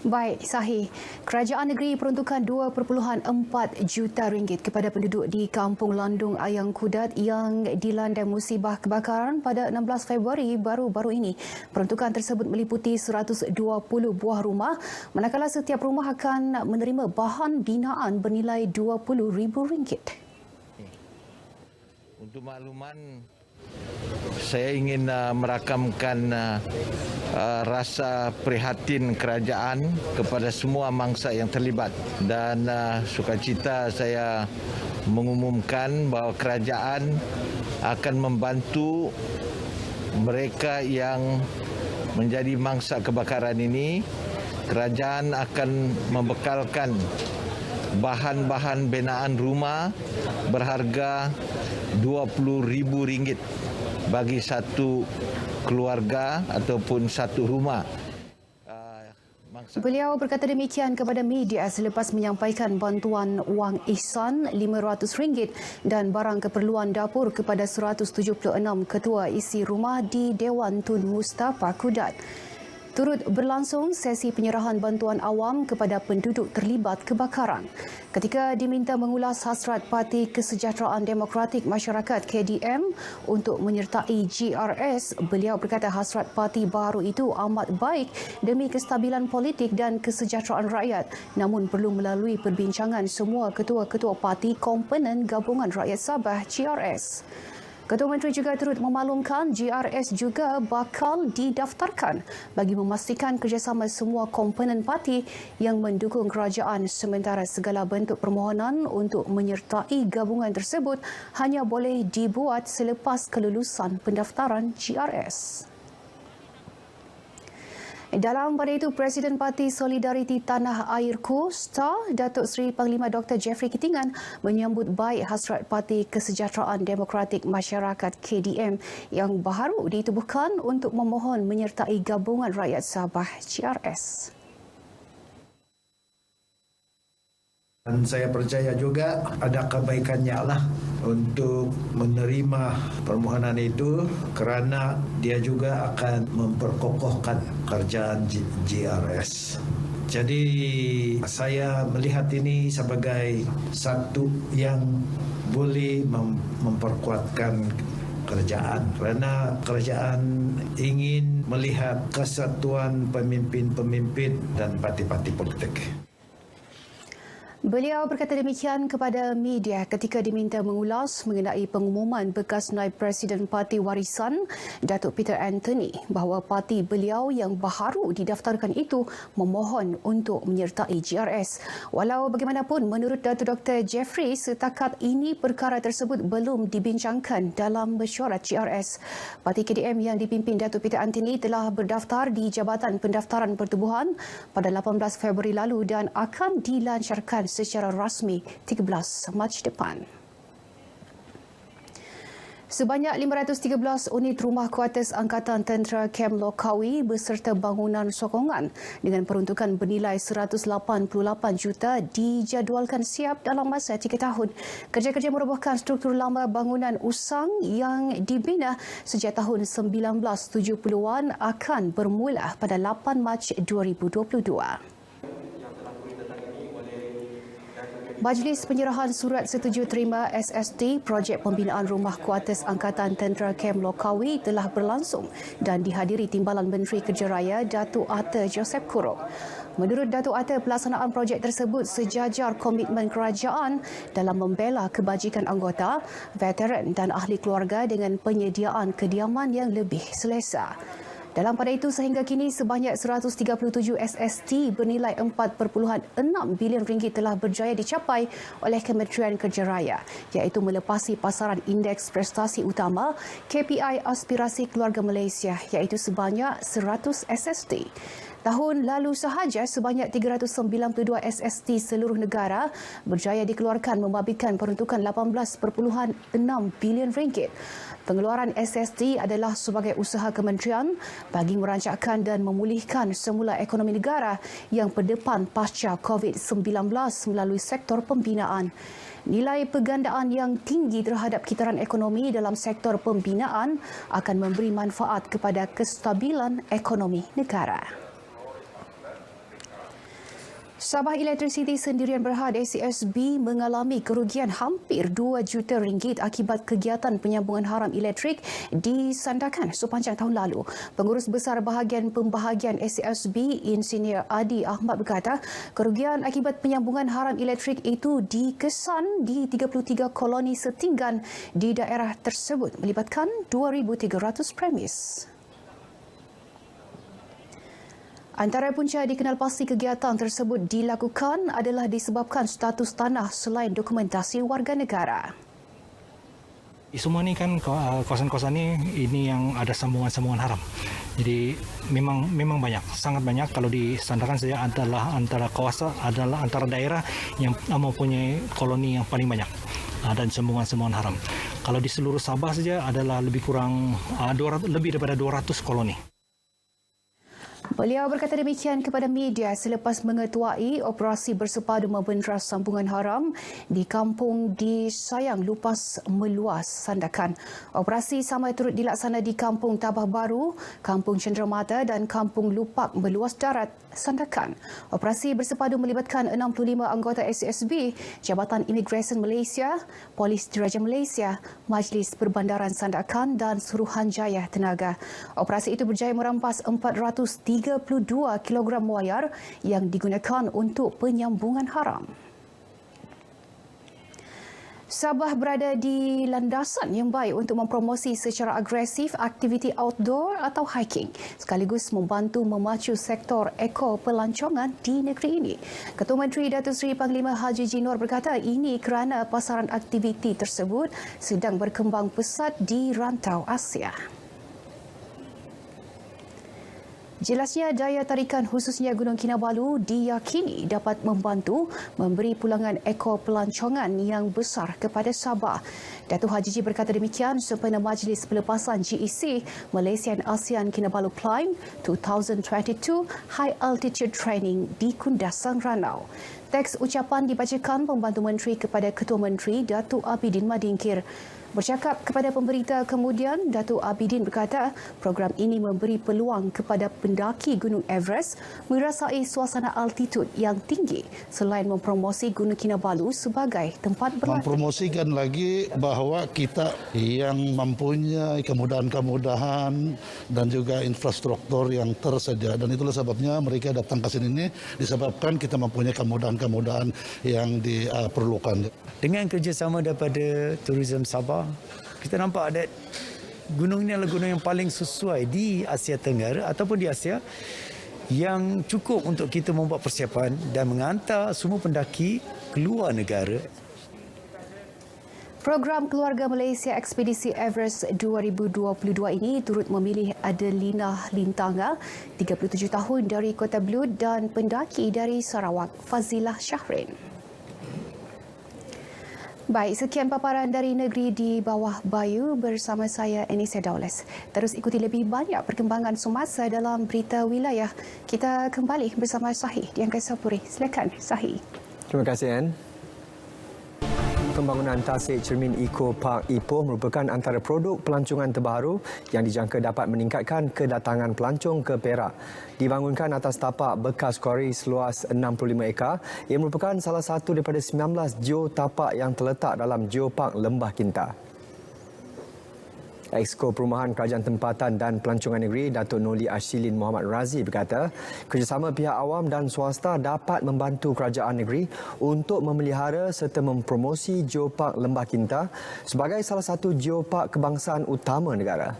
Baik, Sahi. Kerajaan negeri peruntukan RM2.4 juta kepada penduduk di Kampung Landung Ayang Kudat yang dilanda musibah kebakaran pada 16 Februari baru-baru ini. Peruntukan tersebut meliputi 120 buah rumah, manakala setiap rumah akan menerima bahan binaan bernilai RM20,000. Untuk makluman, saya ingin merakamkan rasa prihatin kerajaan kepada semua mangsa yang terlibat dan sukacita saya mengumumkan bahawa kerajaan akan membantu mereka yang menjadi mangsa kebakaran ini. Kerajaan akan membekalkan bahan-bahan binaan rumah berharga RM20,000 bagi satu keluarga ataupun satu rumah. Beliau berkata demikian kepada media selepas menyampaikan bantuan wang ihsan RM500 dan barang keperluan dapur kepada 176 ketua isi rumah di Dewan Tun Mustafa Kudat. Turut berlangsung sesi penyerahan bantuan awam kepada penduduk terlibat kebakaran. Ketika diminta mengulas hasrat Parti Kesejahteraan Demokratik Masyarakat KDM untuk menyertai GRS, beliau berkata hasrat parti baru itu amat baik demi kestabilan politik dan kesejahteraan rakyat, namun perlu melalui perbincangan semua ketua-ketua parti komponen Gabungan Rakyat Sabah GRS. Ketua Menteri juga turut memaklumkan GRS juga bakal didaftarkan bagi memastikan kerjasama semua komponen parti yang mendukung kerajaan, sementara segala bentuk permohonan untuk menyertai gabungan tersebut hanya boleh dibuat selepas kelulusan pendaftaran GRS. Dalam pada itu, Presiden Parti Solidariti Tanah Airku, STAR, Datuk Seri Panglima Dr. Jeffrey Kitingan menyambut baik hasrat Parti Kesejahteraan Demokratik Masyarakat KDM yang baru ditubuhkan untuk memohon menyertai Gabungan Rakyat Sabah GRS. Dan saya percaya juga ada kebaikannya lah untuk menerima permohonan itu kerana dia juga akan memperkokohkan kerjaan GRS. Jadi saya melihat ini sebagai satu yang boleh memperkuatkan kerajaan kerana kerajaan ingin melihat kesatuan pemimpin-pemimpin dan parti-parti politik. Beliau berkata demikian kepada media ketika diminta mengulas mengenai pengumuman bekas Naib Presiden Parti Warisan, Datuk Peter Anthony, bahawa parti beliau yang baru didaftarkan itu memohon untuk menyertai GRS. Walau bagaimanapun, menurut Datuk Dr. Jeffrey, setakat ini perkara tersebut belum dibincangkan dalam mesyuarat GRS. Parti KDM yang dipimpin Datuk Peter Anthony telah berdaftar di Jabatan Pendaftaran Pertubuhan pada 18 Februari lalu dan akan dilancarkan secara rasmi 13 Mac depan. Sebanyak 513 unit rumah kuartus Angkatan Tentera Kem Lokawi beserta bangunan sokongan dengan peruntukan bernilai 188 juta dijadualkan siap dalam masa 3 tahun. Kerja-kerja merobohkan struktur lama bangunan usang yang dibina sejak tahun 1970-an akan bermula pada 8 Mac 2022. Majlis Penyerahan Surat Setuju Terima SST projek pembinaan rumah kuartus Angkatan Tentera Kem Lokawi telah berlangsung dan dihadiri Timbalan Menteri Kerja Raya Datuk Arthur Joseph Kurong. Menurut Datuk Arthur, pelaksanaan projek tersebut sejajar komitmen kerajaan dalam membela kebajikan anggota, veteran dan ahli keluarga dengan penyediaan kediaman yang lebih selesa. Dalam pada itu, sehingga kini sebanyak 137 SST bernilai RM4.6 bilion telah berjaya dicapai oleh Kementerian Kerja Raya, iaitu melepasi pasaran indeks prestasi utama KPI Aspirasi Keluarga Malaysia, iaitu sebanyak 100 SST. Tahun lalu sahaja, sebanyak 392 SST seluruh negara berjaya dikeluarkan membabitkan peruntukan RM18.6 bilion. Pengeluaran SST adalah sebagai usaha kementerian bagi merancangkan dan memulihkan semula ekonomi negara yang berdepan pasca COVID-19 melalui sektor pembinaan. Nilai pergandaan yang tinggi terhadap kitaran ekonomi dalam sektor pembinaan akan memberi manfaat kepada kestabilan ekonomi negara. Sabah Electricity Sendirian Berhad ACSB mengalami kerugian hampir RM2 juta akibat kegiatan penyambungan haram elektrik disandarkan sepanjang tahun lalu. Pengurus Besar Bahagian Pembahagian ACSB, Insinyur Adi Ahmad berkata, kerugian akibat penyambungan haram elektrik itu dikesan di 33 koloni setinggan di daerah tersebut melibatkan 2,300 premis. Antara punca dikenal pasti kegiatan tersebut dilakukan adalah disebabkan status tanah selain dokumentasi warga negara. Semua ni kan kawasan-kawasan ini yang ada sambungan-sambungan haram. Jadi memang banyak, sangat banyak. Kalau disandarkan saja adalah antara daerah yang mempunyai koloni yang paling banyak dan sambungan-sambungan haram. Kalau di seluruh Sabah saja adalah lebih daripada 200 koloni. Beliau berkata demikian kepada media selepas mengetuai operasi bersepadu membenteras sambungan haram di kampung di Sayang Lupas Meluas, Sandakan. Operasi sama turut dilaksana di Kampung Tabah Baru, Kampung Cenderamata dan Kampung Lupak Meluas Darat, Sandakan. Operasi bersepadu melibatkan 65 anggota SSB, Jabatan Imigresen Malaysia, Polis Diraja Malaysia, Majlis Perbandaran Sandakan dan Suruhanjaya Tenaga. Operasi itu berjaya merampas 432 kilogram wayar yang digunakan untuk penyambungan haram. Sabah berada di landasan yang baik untuk mempromosi secara agresif aktiviti outdoor atau hiking sekaligus membantu memacu sektor eko-pelancongan di negeri ini. Ketua Menteri Datuk Seri Panglima Haji Jinor berkata ini kerana pasaran aktiviti tersebut sedang berkembang pesat di rantau Asia. Jelasnya daya tarikan khususnya Gunung Kinabalu diyakini dapat membantu memberi pulangan eko-pelancongan yang besar kepada Sabah. Datuk Haji berkata demikian sempena Majlis Pelepasan GEC Malaysian ASEAN Kinabalu Climb 2022 High Altitude Training di Kundasang Ranau. Teks ucapan dibacakan Pembantu Menteri kepada Ketua Menteri Datuk Abidin Madingkir. Bercakap kepada pemberita kemudian, Datuk Abidin berkata program ini memberi peluang kepada pendaki Gunung Everest merasai suasana altitud yang tinggi selain mempromosi Gunung Kinabalu sebagai tempat berlatih. Mempromosikan lagi bahawa kita yang mempunyai kemudahan-kemudahan dan juga infrastruktur yang tersedia, dan itulah sebabnya mereka datang ke sini ini disebabkan kita mempunyai kemudahan-kemudahan yang diperlukan. Dengan kerjasama daripada Tourism Sabah, kita nampak ada gunung ini adalah gunung yang paling sesuai di Asia Tenggara ataupun di Asia yang cukup untuk kita membuat persiapan dan mengantar semua pendaki keluar negara. Program Keluarga Malaysia Ekspedisi Everest 2022 ini turut memilih Adelina Lintanga, 37 tahun dari Kota Belud dan pendaki dari Sarawak, Fazilah Syahrin. Baik, sekian paparan dari negeri di bawah bayu bersama saya Anissa Daules. Terus ikuti lebih banyak perkembangan semasa dalam berita wilayah. Kita kembali bersama Sahih di Angkasa Puri. Silakan Sahih. Terima kasih Ann. Pembangunan Tasik Cermin Eco Park Ipoh merupakan antara produk pelancongan terbaru yang dijangka dapat meningkatkan kedatangan pelancong ke Perak. Dibangunkan atas tapak bekas kuari seluas 65 ekar, ia merupakan salah satu daripada 19 geotapak yang terletak dalam Geopark Lembah Kinta. Exco Perumahan Kerajaan Tempatan dan Pelancongan Negeri Datuk Noli Ashilin Muhammad Razi berkata, kerjasama pihak awam dan swasta dapat membantu kerajaan negeri untuk memelihara serta mempromosi Geopark Lembah Kinta sebagai salah satu geopark kebangsaan utama negara.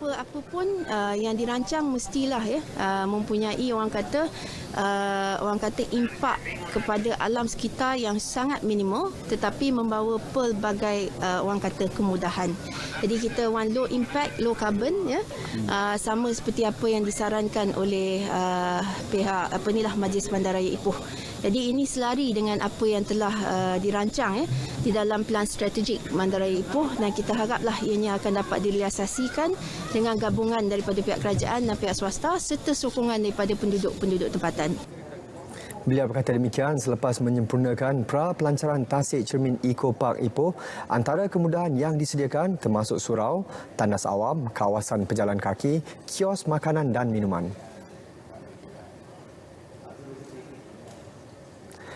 Apa pun yang dirancang mestilah mempunyai orang kata impak kepada alam sekitar yang sangat minimal tetapi membawa pelbagai orang kata kemudahan. Jadi kita want low impact, low carbon sama seperti apa yang disarankan oleh pihak Majlis Bandaraya Ipoh. Jadi ini selari dengan apa yang telah dirancang di dalam pelan strategik Bandaraya Ipoh, dan kita haraplah ianya akan dapat direalisasikan dengan gabungan daripada pihak kerajaan dan pihak swasta serta sokongan daripada penduduk-penduduk tempatan. Beliau berkata demikian selepas menyempurnakan pra-pelancaran Tasik Cermin Eco Park Ipoh. Antara kemudahan yang disediakan termasuk surau, tandas awam, kawasan pejalan kaki, kios makanan dan minuman.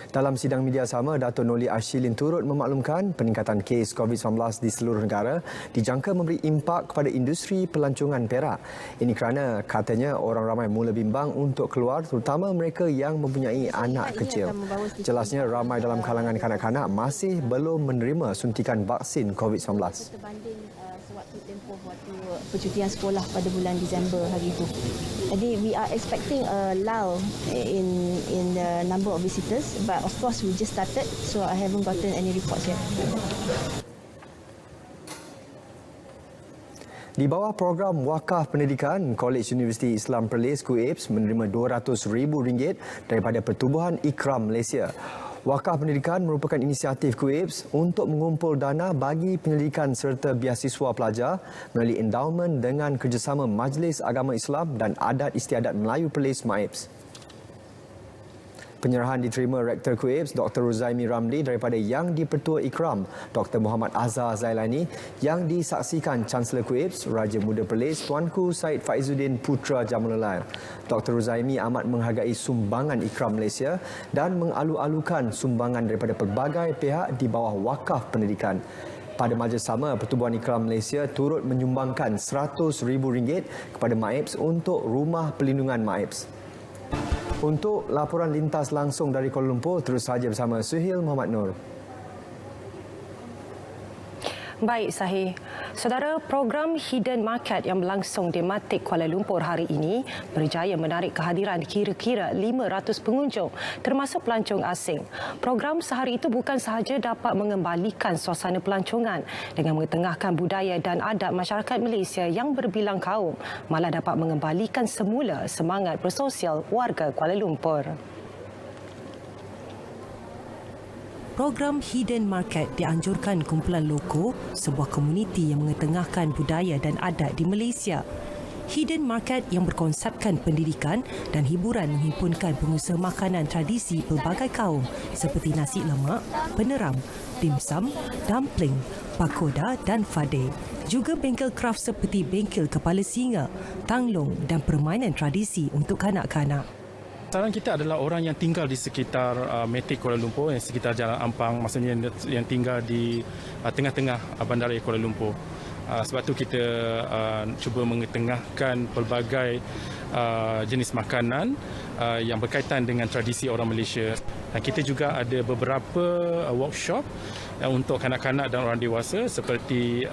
Dalam sidang media sama, Datuk Noli Ashilin turut memaklumkan peningkatan kes COVID-19 di seluruh negara dijangka memberi impak kepada industri pelancongan Perak. Ini kerana katanya orang ramai mula bimbang untuk keluar, terutama mereka yang mempunyai anak kecil. Jelasnya ramai dalam kalangan kanak-kanak masih belum menerima suntikan vaksin COVID-19. sewaktu tempoh waktu percutian sekolah pada bulan Disember hari itu. Jadi we are expecting a lull in the number of visitors, but of course we just started, so I haven't gotten any reports yet. Di bawah program Wakaf Pendidikan, Kolej Universiti Islam Perlis KUIPS menerima RM200,000 daripada Pertubuhan Ikram Malaysia. Wakaf Pendidikan merupakan inisiatif KUIPS untuk mengumpul dana bagi penyelidikan serta biasiswa pelajar melalui endowment dengan kerjasama Majlis Agama Islam dan Adat Istiadat Melayu Perlis MAIPS. Penyerahan diterima Rektor KUIPS Dr. Ruzaimi Ramli daripada Yang di-Pertua Ikram Dr. Muhammad Azhar Zailani yang disaksikan Chancellor KUIPS Raja Muda Perlis Tuanku Syed Faizuddin Putra Jamulullail. Dr. Ruzaimi amat menghargai sumbangan Ikram Malaysia dan mengalu-alukan sumbangan daripada pelbagai pihak di bawah Wakaf Pendidikan. Pada majlis sama, Pertubuhan Ikram Malaysia turut menyumbangkan RM100,000 kepada MAIPS untuk Rumah Perlindungan MAIPS. Untuk laporan lintas langsung dari Kuala Lumpur, terus saja bersama Suhil Muhammad Nur. Baik, Sahih. Saudara, program Hidden Market yang berlangsung di Matik Kuala Lumpur hari ini berjaya menarik kehadiran kira-kira 500 pengunjung termasuk pelancong asing. Program sehari itu bukan sahaja dapat mengembalikan suasana pelancongan dengan mengetengahkan budaya dan adat masyarakat Malaysia yang berbilang kaum, malah dapat mengembalikan semula semangat bersosial warga Kuala Lumpur. Program Hidden Market dianjurkan kumpulan loko, sebuah komuniti yang mengetengahkan budaya dan adat di Malaysia. Hidden Market yang berkonsepkan pendidikan dan hiburan menghimpunkan pengusaha makanan tradisi pelbagai kaum seperti nasi lemak, peneram, dimsum, dumpling, pakoda dan fadeh. Juga bengkel kraft seperti bengkel kepala singa, tanglong dan permainan tradisi untuk kanak-kanak. Sasaran kita adalah orang yang tinggal di sekitar Matik Kuala Lumpur, yang sekitar Jalan Ampang, maksudnya yang tinggal di tengah-tengah bandar Kuala Lumpur. Sebab tu kita cuba mengetengahkan pelbagai jenis makanan yang berkaitan dengan tradisi orang Malaysia. Dan kita juga ada beberapa workshop untuk kanak-kanak dan orang dewasa seperti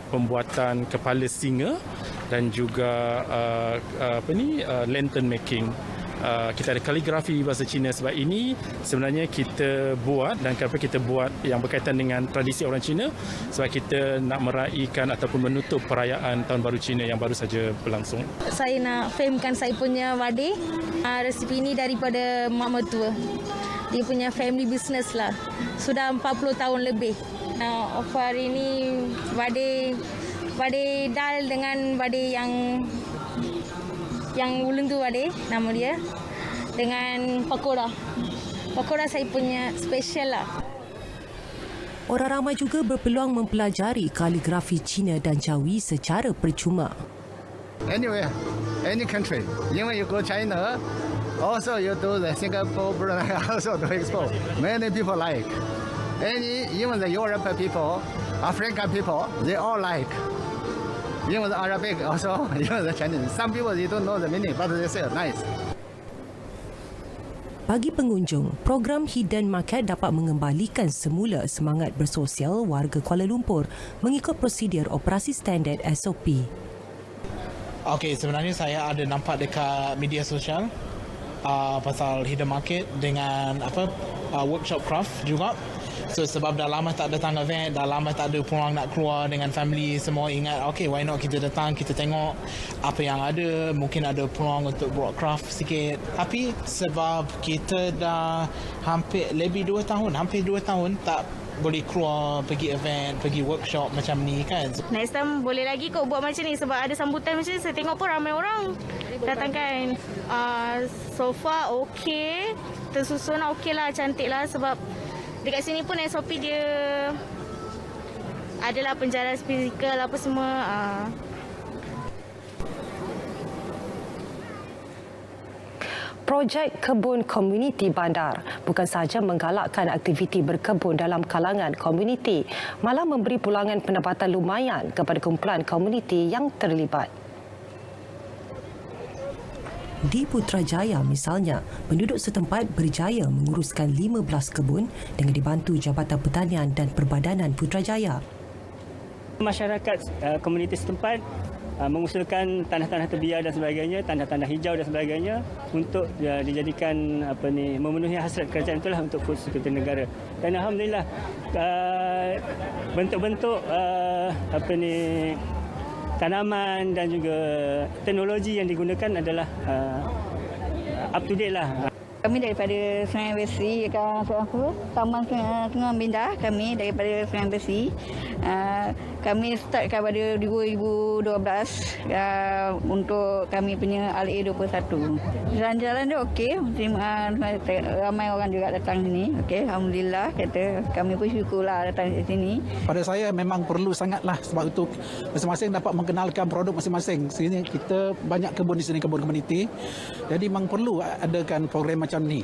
pembuatan kepala singa dan juga lantern making. Kita ada kaligrafi bahasa Cina sebab ini sebenarnya kita buat, dan kenapa kita buat yang berkaitan dengan tradisi orang Cina, sebab kita nak meraihkan ataupun menutup perayaan Tahun Baru Cina yang baru saja berlangsung. Saya nak famekan saya punya wadi. Resipi ini daripada mak mertua. Dia punya family business lah. Sudah 40 tahun lebih. Offer hari ini wadi dal dengan wadi yang ulun tu wadi, nama dia, dengan pakoda. Pakoda saya punya special lah. Orang ramai juga berpeluang mempelajari kaligrafi Cina dan Jawi secara percuma. Anywhere, any country. Even you go China, also you do the Singapore, Brunei, also do expo. Many people like. Even the European people, African people, they all like. Even the Arabic also, even the Chinese. Some people they don't know the meaning, but they say nice. Bagi pengunjung, program Hidden Market dapat mengembalikan semula semangat bersosial warga Kuala Lumpur mengikut prosedur operasi standard SOP. Okey, sebenarnya saya ada nampak dekat media sosial pasal Hidden Market dengan workshop craft juga. So sebab dah lama tak datang event, dah lama tak ada peluang nak keluar dengan family, semua ingat okay, why not kita datang, kita tengok apa yang ada, mungkin ada peluang untuk buat craft sikit. Tapi sebab kita dah hampir 2 tahun tak boleh keluar pergi event, pergi workshop macam ni kan. Next time boleh lagi kot buat macam ni sebab ada sambutan macam ni. Saya tengok pun ramai orang datang kan. So far okay, tersusun okay lah, cantik lah sebab dekat sini pun SOP dia adalah penjara fizikal apa semua. Projek Kebun Komuniti Bandar bukan sahaja menggalakkan aktiviti berkebun dalam kalangan komuniti, malah memberi pulangan pendapatan lumayan kepada kumpulan komuniti yang terlibat. Di Putrajaya misalnya, penduduk setempat berjaya menguruskan 15 kebun dengan dibantu Jabatan Pertanian dan Perbadanan Putrajaya. Masyarakat komuniti setempat mengusulkan tanah-tanah terbiar dan sebagainya, tanah-tanah hijau dan sebagainya untuk dijadikan memenuhi hasrat kerajaan itulah untuk food security negara. Dan alhamdulillah bentuk-bentuk tanaman dan juga teknologi yang digunakan adalah up to date lah. Kami daripada Sungai Besi, Taman Sungai Mindah kami daripada Sungai Besi. Kami startkan pada 2012 untuk kami punya LA21. Jalan-jalan dia okey, ramai orang juga datang sini. Okey, alhamdulillah kata kami pun syukurlah datang ke sini. Pada saya memang perlu sangatlah sebab itu masing-masing dapat mengenalkan produk masing-masing. Sini kita banyak kebun di sini, kebun komuniti. Jadi memang perlu adakan program macam ni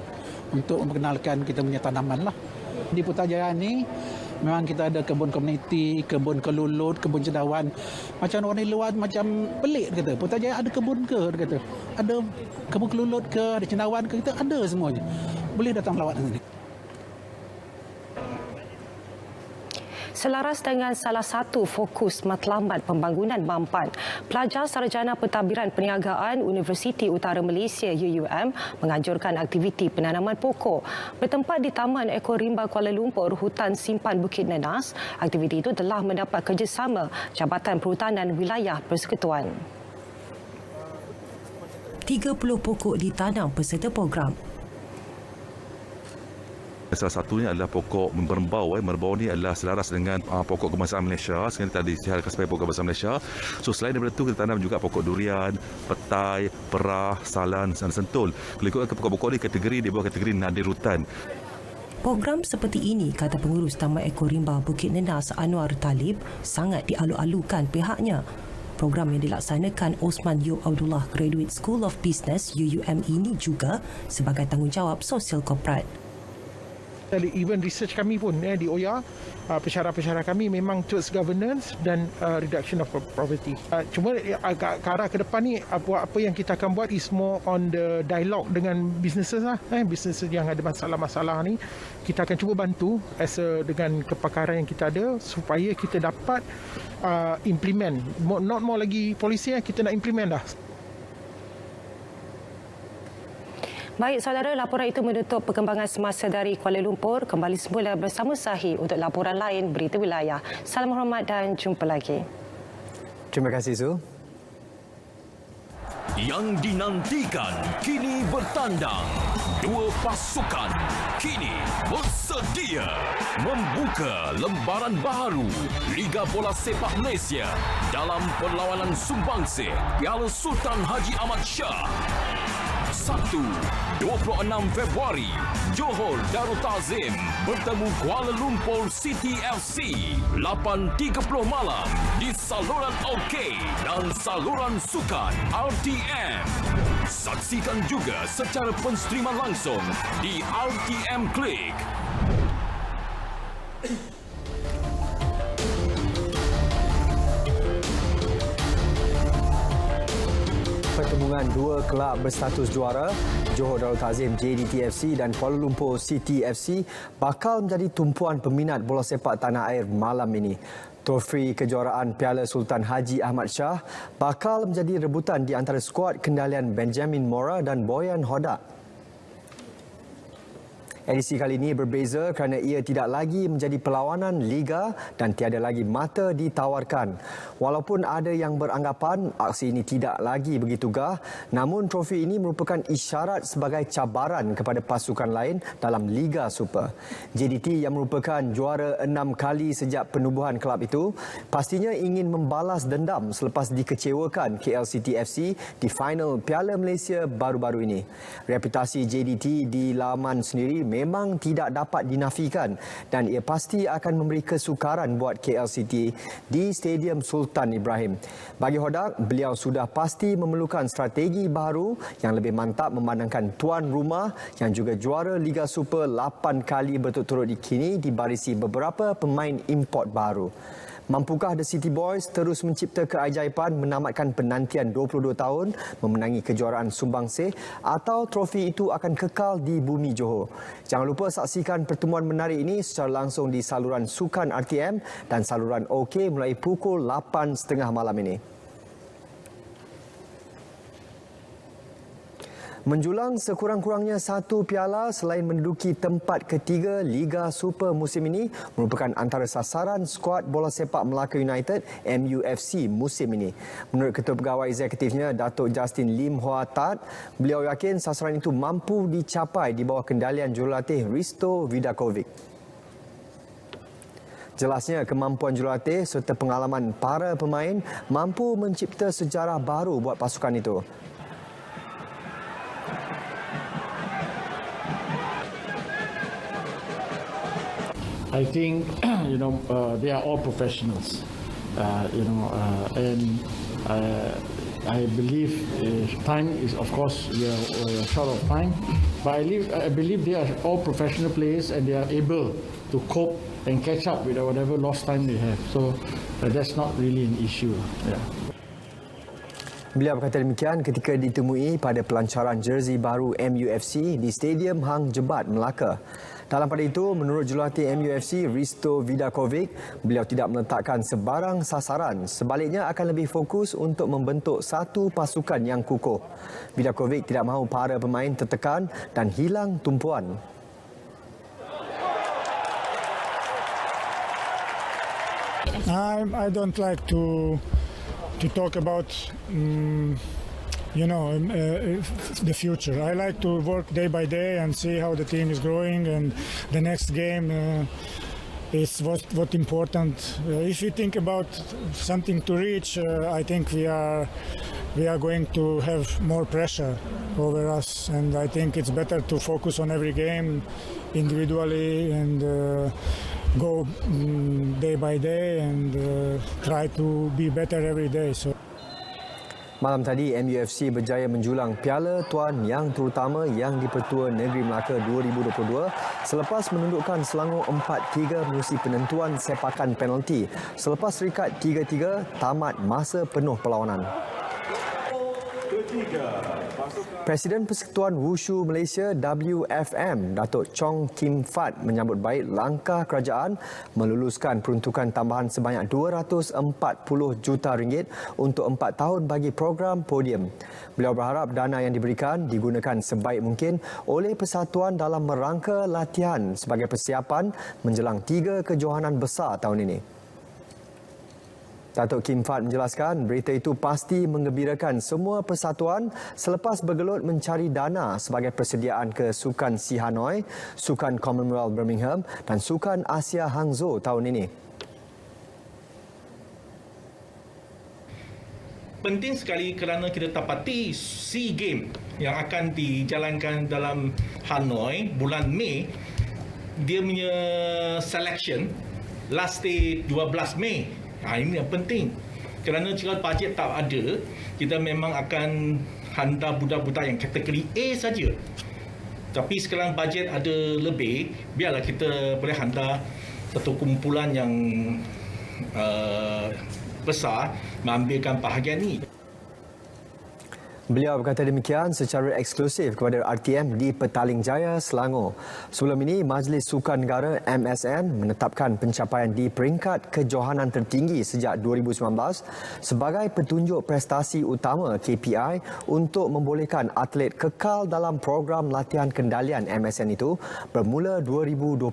untuk mengenalkan kita punya tanaman lah. Di Putrajaya ni memang kita ada kebun komuniti, kebun kelulut, kebun cendawan. Macam orang di luar macam pelik kata. Putrajaya ada kebun ke? Dia kata. Ada kebun kelulut ke, ada cendawan ke? Kita ada semuanya. Boleh datang lawat sini. Selaras dengan salah satu fokus matlamat pembangunan Mampan, pelajar sarjana pentadbiran perniagaan Universiti Utara Malaysia UUM menganjurkan aktiviti penanaman pokok. Bertempat di Taman Ekorimba Kuala Lumpur, Hutan Simpan Bukit Nenas, aktiviti itu telah mendapat kerjasama Jabatan Perhutanan Wilayah Persekutuan. 30 pokok ditanam peserta program. Salah satunya adalah pokok merbau. Merbau ni adalah selaras dengan pokok kebangsaan Malaysia. Sekarang kita disiarkan sebagai pokok kebangsaan Malaysia. So selain daripada itu, kita tanam juga pokok durian, petai, perah, salan dan sentul. Kalau ikutkan pokok-pokok ni kategori di bawah kategori nadir hutan. Program seperti ini, kata pengurus Taman Ekorimba Bukit Nenas Anwar Talib, sangat dialu-alukan pihaknya. Program yang dilaksanakan Osman Yub Abdullah Graduate School of Business UUM ini juga sebagai tanggungjawab sosial korporat. Even research kami pun di OYA, pensyarah-pensyarah kami memang towards governance dan reduction of poverty. Cuma ke arah ke depan ni, apa yang kita akan buat is more on the dialogue dengan businesses lah. Businesses yang ada masalah-masalah ni, kita akan cuba bantu dengan kepakaran yang kita ada supaya kita dapat implement. Not more lagi polisi, kita nak implement dah. Baik saudara, laporan itu menutup perkembangan semasa dari Kuala Lumpur. Kembali semula bersama Sahi untuk laporan lain Berita Wilayah. Salam hormat dan jumpa lagi. Terima kasih Zul. Yang dinantikan kini bertandang. Dua pasukan kini bersedia membuka lembaran baru Liga Bola Sepak Malaysia dalam perlawanan sumbangsih Piala Sultan Haji Ahmad Shah. Sabtu, 26 Februari, Johor Darul Ta'zim bertemu Kuala Lumpur City FC 8.30 malam di saluran OK dan saluran sukan RTM. Saksikan juga secara penstriman langsung di RTM Klik. Pertemuan dua kelab berstatus juara, Johor Darul Ta'zim JDT FC dan Kuala Lumpur City FC bakal menjadi tumpuan peminat bola sepak tanah air malam ini. Trofi kejuaraan Piala Sultan Haji Ahmad Shah bakal menjadi rebutan di antara skuad kendalian Benjamin Mora dan Boyan Hodak. Edisi kali ini berbeza kerana ia tidak lagi menjadi perlawanan Liga dan tiada lagi mata ditawarkan. Walaupun ada yang beranggapan aksi ini tidak lagi begitu gah, namun trofi ini merupakan isyarat sebagai cabaran kepada pasukan lain dalam Liga Super. JDT yang merupakan juara 6 kali sejak penubuhan kelab itu pastinya ingin membalas dendam selepas dikecewakan KLCT FC di final Piala Malaysia baru-baru ini. Reputasi JDT di laman sendiri memang tidak dapat dinafikan dan ia pasti akan memberi kesukaran buat KLCT di Stadium Sultan Ibrahim. Bagi Hodak, beliau sudah pasti memerlukan strategi baru yang lebih mantap memandangkan tuan rumah yang juga juara Liga Super 8 kali berturut-turut kini dibarisi beberapa pemain import baru. Mampukah The City Boys terus mencipta keajaiban menamatkan penantian 22 tahun memenangi kejuaraan Sumbangsih atau trofi itu akan kekal di bumi Johor? Jangan lupa saksikan pertemuan menarik ini secara langsung di saluran Sukan RTM dan saluran OK mulai pukul 8.30 malam ini. Menjulang sekurang-kurangnya 1 piala selain menduduki tempat ketiga Liga Super musim ini merupakan antara sasaran skuad bola sepak Melaka United MUFC musim ini. Menurut Ketua Pegawai Eksekutifnya Datuk Justin Lim Hoa Tat, beliau yakin sasaran itu mampu dicapai di bawah kendalian jurulatih Risto Vidakovic. Jelasnya kemampuan jurulatih serta pengalaman para pemain mampu mencipta sejarah baru buat pasukan itu. I think they are all professionals, and I believe time is, of course, we are short of time, but I believe they are all professional players and they are able to cope and catch up with whatever lost time they have. So that's not really an issue. Yeah. Beliau berkata demikian ketika ditemui pada pelancaran jersey baru MUFC di Stadium Hang Jebat, Melaka. Dalam pada itu, menurut jurulatih MUFC Risto Vidakovic, beliau tidak meletakkan sebarang sasaran. Sebaliknya akan lebih fokus untuk membentuk satu pasukan yang kukuh. Vidakovic tidak mahu para pemain tertekan dan hilang tumpuan. I don't like to talk about the future. I like to work day by day and see how the team is growing, and the next game is what important. If we think about something to reach, I think we are going to have more pressure over us, and I think it's better to focus on every game individually and go day by day and try to be better every day. So. Malam tadi, MUFC berjaya menjulang Piala Tuan Yang Terutama Yang di-Pertua Negeri Melaka 2022 selepas menundukkan Selangor 4-3 menerusi penentuan sepakan penalti selepas serikat 3-3 tamat masa penuh perlawanan. Presiden Persekutuan Wushu Malaysia WFM, Datuk Chong Kim Fat menyambut baik langkah kerajaan meluluskan peruntukan tambahan sebanyak RM240 juta untuk 4 tahun bagi program Podium. Beliau berharap dana yang diberikan digunakan sebaik mungkin oleh persatuan dalam merangka latihan sebagai persiapan menjelang 3 kejohanan besar tahun ini. Datuk Kim Fat menjelaskan berita itu pasti menggembirakan semua persatuan selepas bergelut mencari dana sebagai persediaan ke Sukan Si Hanoi, Sukan Commonwealth Birmingham dan Sukan Asia Hangzhou tahun ini. Penting sekali kerana kita dapati SEA Games yang akan dijalankan dalam Hanoi bulan Mei, dia punya selection last day 12 Mei. Ini yang penting. Kerana jika bajet tak ada, kita memang akan hantar budak-budak yang kategori A saja. Tapi sekarang bajet ada lebih, biarlah kita boleh hantar satu kumpulan yang besar mengambilkan bahagian ini. Beliau berkata demikian secara eksklusif kepada RTM di Petaling Jaya, Selangor. Sebelum ini, Majlis Sukan Negara MSN menetapkan pencapaian di peringkat kejohanan tertinggi sejak 2019 sebagai petunjuk prestasi utama KPI untuk membolehkan atlet kekal dalam program latihan kendalian MSN itu bermula 2022.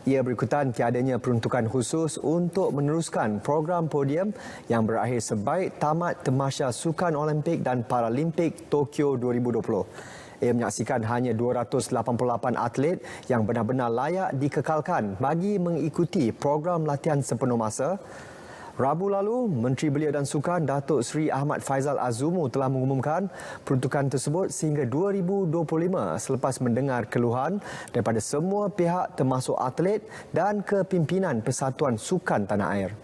Ia berikutan tiadanya peruntukan khusus untuk meneruskan program Podium yang berakhir sebaik tamat Tamasya Sukan Olimpik dan Paralimpik Tokyo 2020. Ia menyaksikan hanya 288 atlet yang benar-benar layak dikekalkan bagi mengikuti program latihan sepenuh masa. Rabu lalu, Menteri Belia dan Sukan Datuk Seri Ahmad Faizal Azumu telah mengumumkan peruntukan tersebut sehingga 2025 selepas mendengar keluhan daripada semua pihak termasuk atlet dan kepimpinan Persatuan Sukan Tanah Air.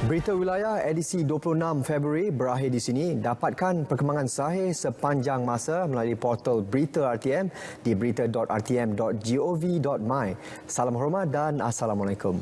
Berita Wilayah edisi 26 Februari berakhir di sini. Dapatkan perkembangan sahih sepanjang masa melalui portal Berita RTM di berita.rtm.gov.my. Salam hormat dan Assalamualaikum.